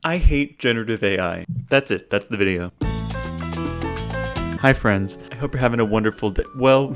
I hate generative AI. That's it. That's the video. Hi friends. I hope you're having a wonderful day. Well,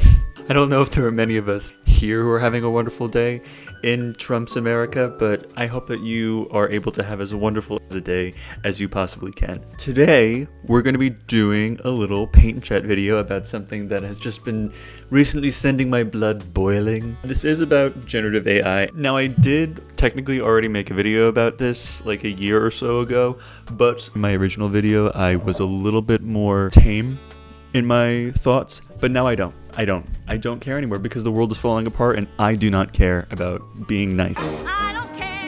I don't know if there are many of us here who are having a wonderful day in Trump's America, but I hope that you are able to have as wonderful a day as you possibly can. Today, we're going to be doing a little paint and chat video about something that has just been recently sending my blood boiling. This is about generative AI. Now, I did technically already make a video about this like a year or so ago, but in my original video, I was a little bit more tame in my thoughts, but now I don't care anymore because the world is falling apart and I do not care about being nice. I don't care.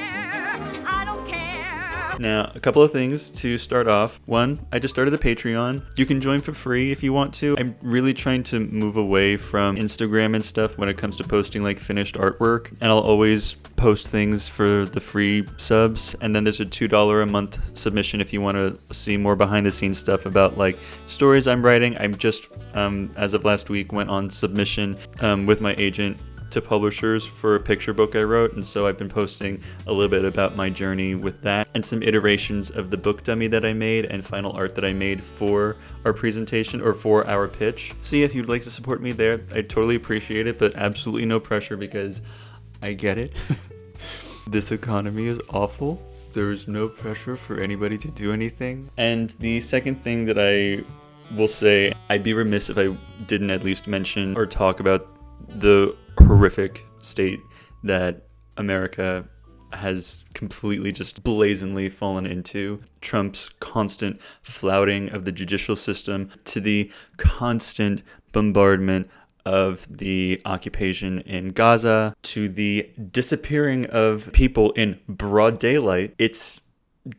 Now, a couple of things to start off. One, I just started the Patreon. You can join for free if you want to. I'm really trying to move away from Instagram and stuff when it comes to posting like finished artwork, and I'll always post things for the free subs, and then there's a $2 a month submission if you want to see more behind the scenes stuff about like stories I'm writing. I'm just as of last week went on submission with my agent to publishers for a picture book I wrote, and so I've been posting a little bit about my journey with that and some iterations of the book dummy that I made and final art that I made for our presentation or for our pitch. So yeah, if you'd like to support me there, I'd totally appreciate it, but absolutely no pressure because I get it. This economy is awful. There's no pressure for anybody to do anything. And the second thing that I will say, I'd be remiss if I didn't at least mention or talk about the horrific state that America has completely just blazingly fallen into. Trump's constant flouting of the judicial system to the constant bombardment of the occupation in Gaza to the disappearing of people in broad daylight. It's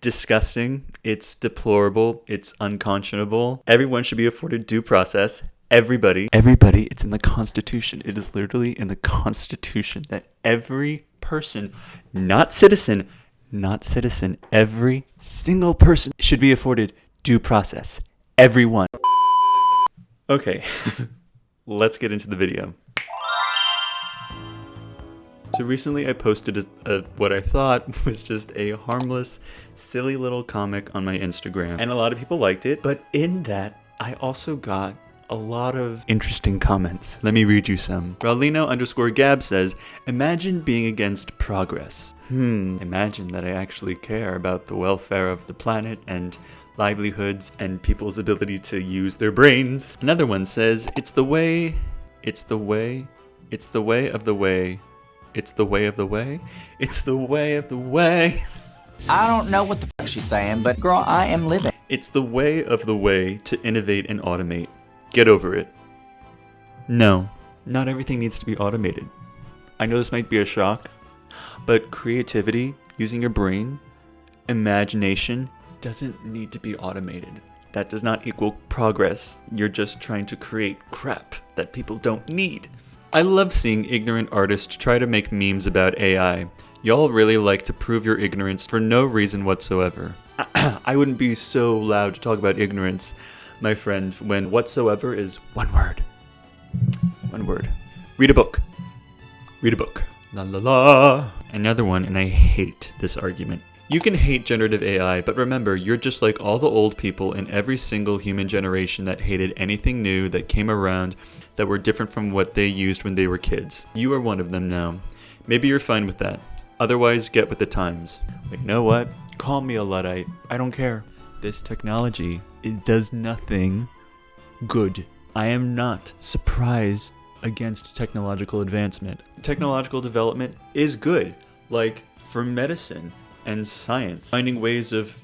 disgusting. It's deplorable. It's unconscionable. Everyone should be afforded due process. Everybody, it's in the Constitution. It is literally in the Constitution that every person, not citizen, every single person should be afforded due process. Everyone. Okay, let's get into the video. So recently I posted what I thought was just a harmless, silly little comic on my Instagram, and a lot of people liked it, but in that, I also got a lot of interesting comments. Let me read you some. Raulino_Gab says, imagine being against progress. Imagine that I actually care about the welfare of the planet and livelihoods and people's ability to use their brains. Another one says, it's the way of the way, it's the way of the way. I don't know what the fuck she's saying, but girl, I am living. It's the way of the way to innovate and automate. Get over it. No, not everything needs to be automated. I know this might be a shock, but creativity, using your brain, imagination, doesn't need to be automated. That does not equal progress. You're just trying to create crap that people don't need. I love seeing ignorant artists try to make memes about AI. Y'all really like to prove your ignorance for no reason whatsoever. I wouldn't be so loud to talk about ignorance, my friend, when whatsoever is one word. One word. Read a book. Read a book. La la la. Another one, and I hate this argument. You can hate generative AI, but remember, you're just like all the old people in every single human generation that hated anything new that came around that were different from what they used when they were kids. You are one of them now. Maybe you're fine with that. Otherwise, get with the times. But you know what? Call me a Luddite. I don't care. This technology, it does nothing good. I am not surprised against technological advancement. Technological development is good, like for medicine and science. Finding ways of,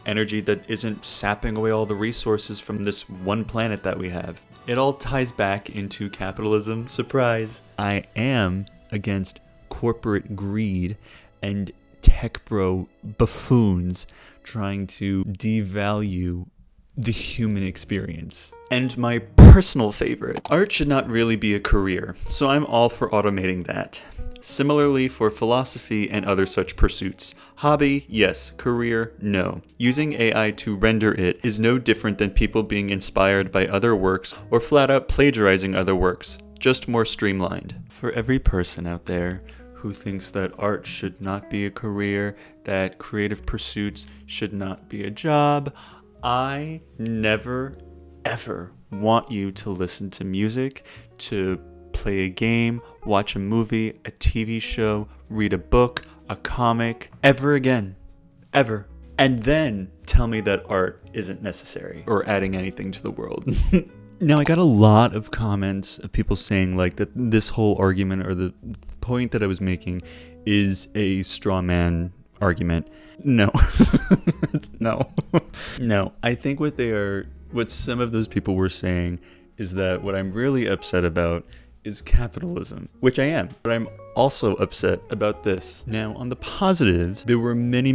energy that isn't sapping away all the resources from this one planet that we have. It all ties back into capitalism. Surprise. I am against corporate greed and tech bro buffoons trying to devalue the human experience. And my personal favorite, art should not really be a career, so I'm all for automating that. Similarly for philosophy and other such pursuits. Hobby, yes. Career, no. Using AI to render it is no different than people being inspired by other works or flat out plagiarizing other works, just more streamlined. For every person out there who thinks that art should not be a career, that creative pursuits should not be a job. I never, ever want you to listen to music, to play a game, watch a movie, a TV show, read a book, a comic, ever again. Ever. And then tell me that art isn't necessary or adding anything to the world. Now, I got a lot of comments of people saying like that this whole argument or the point that I was making is a straw man argument. No. No. I think what some of those people were saying is that what I'm really upset about is capitalism, which I am, but I'm also upset about this. Now, on the positive, there were many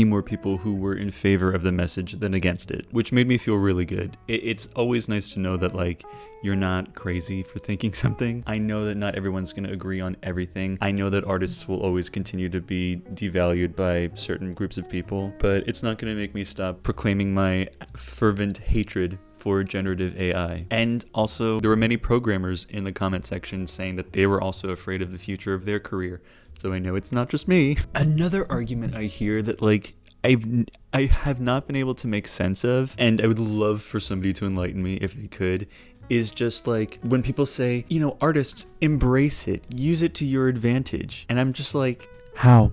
more people who were in favor of the message than against it, which made me feel really good. It's always nice to know that, like, you're not crazy for thinking something. I know that not everyone's going to agree on everything. I know that artists will always continue to be devalued by certain groups of people, but it's not going to make me stop proclaiming my fervent hatred for generative AI. And also, there were many programmers in the comment section saying that they were also afraid of the future of their career. So I know it's not just me. Another argument I hear that, like, I have not been able to make sense of, and I would love for somebody to enlighten me if they could, is just like when people say, you know, artists, embrace it, use it to your advantage. And I'm just like, how?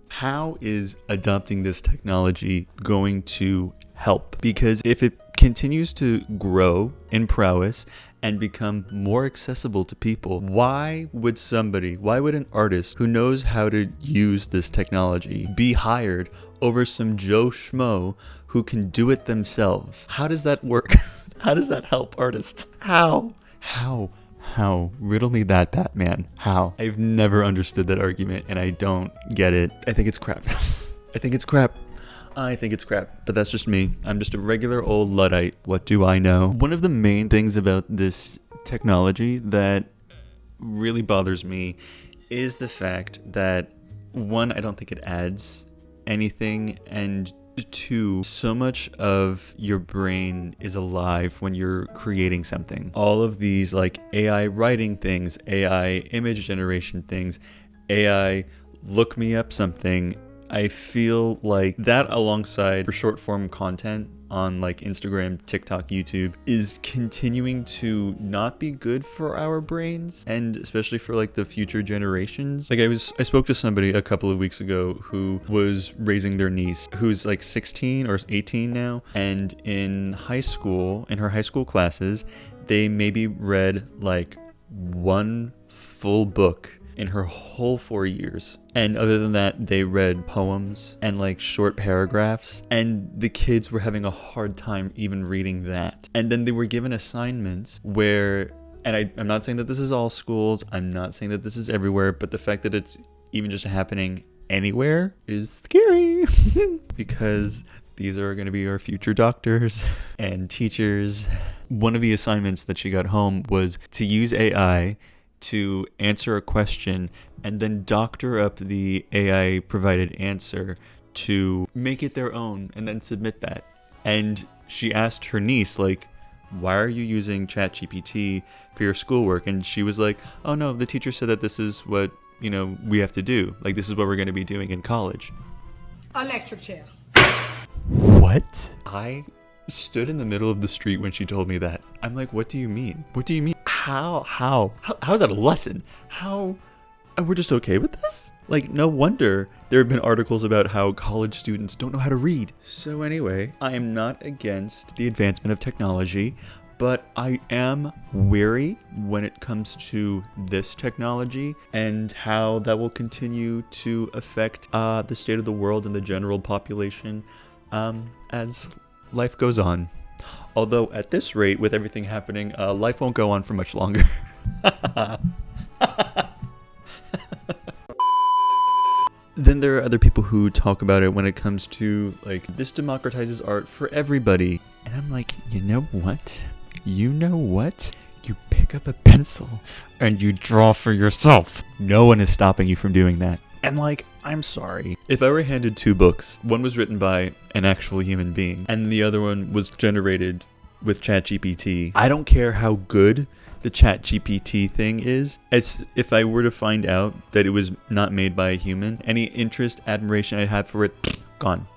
How is adopting this technology going to help? Because if it continues to grow in prowess and become more accessible to people, why would an artist who knows how to use this technology be hired over some Joe Schmo who can do it themselves? How does that work? How does that help artists? How? Riddle me that, Batman. How? I've never understood that argument and I don't get it. I think it's crap. I think it's crap, but that's just me. I'm just a regular old Luddite. What do I know? One of the main things about this technology that really bothers me is the fact that, one, I don't think it adds anything, and two, so much of your brain is alive when you're creating something. All of these like AI writing things, AI image generation things, AI look me up something, I feel like that alongside for short form content on like Instagram, TikTok, YouTube is continuing to not be good for our brains, and especially for like the future generations. Like I spoke to somebody a couple of weeks ago who was raising their niece who's like 16 or 18 now, and in her high school classes, they maybe read like one full book in her whole 4 years. And other than that, they read poems and like short paragraphs, and the kids were having a hard time even reading that. And then they were given assignments where, and I'm not saying that this is all schools, I'm not saying that this is everywhere, but the fact that it's even just happening anywhere is scary because these are going to be our future doctors and teachers. One of the assignments that she got home was to use AI to answer a question and then doctor up the AI provided answer to make it their own and then submit that. And she asked her niece, like, why are you using ChatGPT for your schoolwork? And she was like, oh no, the teacher said that this is what, you know, we have to do. Like, this is what we're going to be doing in college. Electric chair. What? I stood in the middle of the street when she told me that. I'm like, what do you mean? What do you mean? How is that a lesson? How? And we're just okay with this? Like, no wonder there have been articles about how college students don't know how to read. So anyway, I am not against the advancement of technology, but I am wary when it comes to this technology and how that will continue to affect the state of the world and the general population as life goes on. Although at this rate, with everything happening, life won't go on for much longer. Then there are other people who talk about it when it comes to, like, this democratizes art for everybody. And I'm like, you know what? You pick up a pencil and you draw for yourself. No one is stopping you from doing that. And like, I'm sorry. If I were handed two books, one was written by an actual human being and the other one was generated with ChatGPT, I don't care how good the chat GPT thing is, as if I were to find out that it was not made by a human, any interest, admiration I had for it, gone.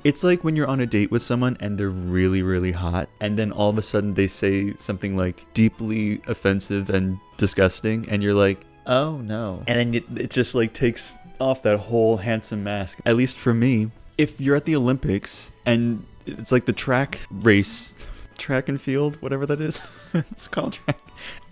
It's like when you're on a date with someone and they're really, really hot, and then all of a sudden they say something like deeply offensive and disgusting, and you're like, oh no. And then it just like takes off that whole handsome mask. At least for me, if you're at the Olympics and it's like the track and field, whatever that is, it's called track.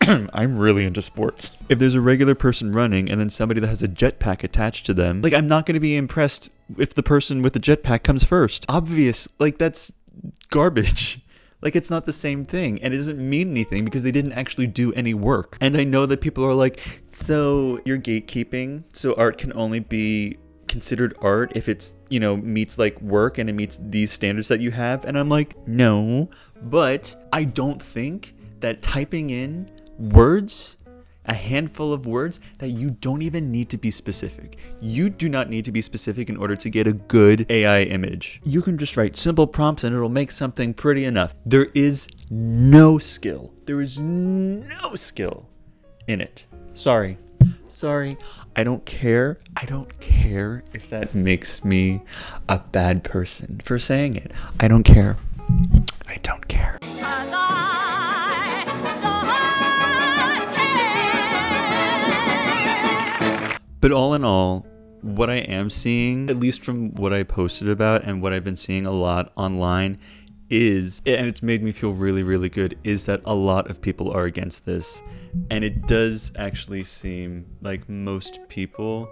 I'm really into sports. If there's a regular person running and then somebody that has a jetpack attached to them, like, I'm not going to be impressed if the person with the jetpack comes first. Obvious, like, that's garbage. Like, it's not the same thing, and it doesn't mean anything because they didn't actually do any work. And I know that people are like, so you're gatekeeping, so art can only be considered art if it's, you know, meets like work and it meets these standards that you have. And I'm like, no, but I don't think that typing in words, a handful of words, that you don't even need to be specific. You do not need to be specific in order to get a good AI image. You can just write simple prompts and it'll make something pretty enough. There is no skill. There is no skill in it. Sorry. I don't care. I don't care if that makes me a bad person for saying it. I don't care. I don't care. But all in all, what I am seeing, at least from what I posted about and what I've been seeing a lot online, is, and it's made me feel really, really good, is that a lot of people are against this. And it does actually seem like most people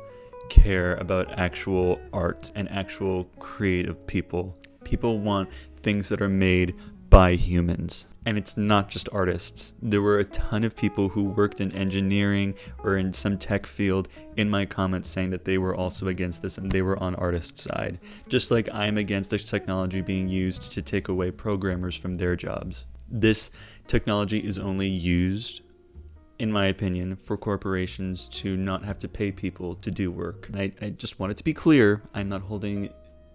care about actual art and actual creative people. People want things that are made by humans. And it's not just artists. There were a ton of people who worked in engineering or in some tech field in my comments saying that they were also against this and they were on artists' side. Just like I'm against this technology being used to take away programmers from their jobs. This technology is only used, in my opinion, for corporations to not have to pay people to do work. And I just want it to be clear, I'm not holding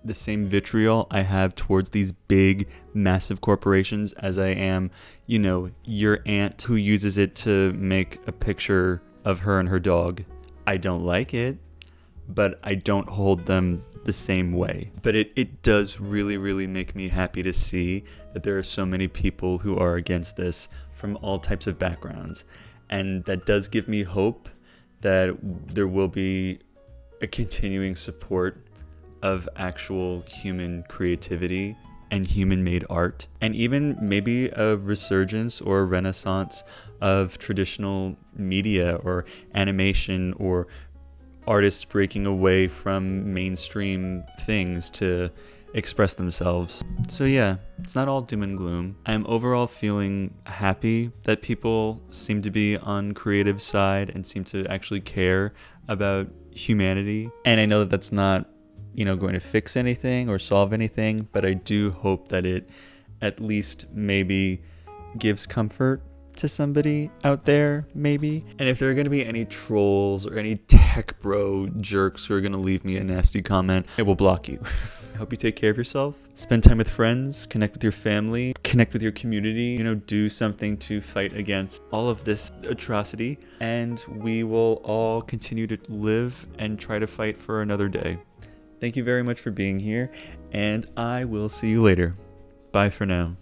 the same vitriol I have towards these big, massive corporations as I am, you know, your aunt who uses it to make a picture of her and her dog. I don't like it, but I don't hold them the same way. But it does really, really make me happy to see that there are so many people who are against this from all types of backgrounds. And that does give me hope that there will be a continuing support of actual human creativity and human-made art, and even maybe a resurgence or a renaissance of traditional media or animation or artists breaking away from mainstream things to express themselves. So yeah, it's not all doom and gloom. I'm overall feeling happy that people seem to be on creative side and seem to actually care about humanity. And I know that that's not, you know, going to fix anything or solve anything, but I do hope that it at least maybe gives comfort to somebody out there, maybe. And if there are going to be any trolls or any tech bro jerks who are going to leave me a nasty comment, I will block you. I hope you take care of yourself, spend time with friends, connect with your family, connect with your community, you know, do something to fight against all of this atrocity, and we will all continue to live and try to fight for another day. Thank you very much for being here, and I will see you later. Bye for now.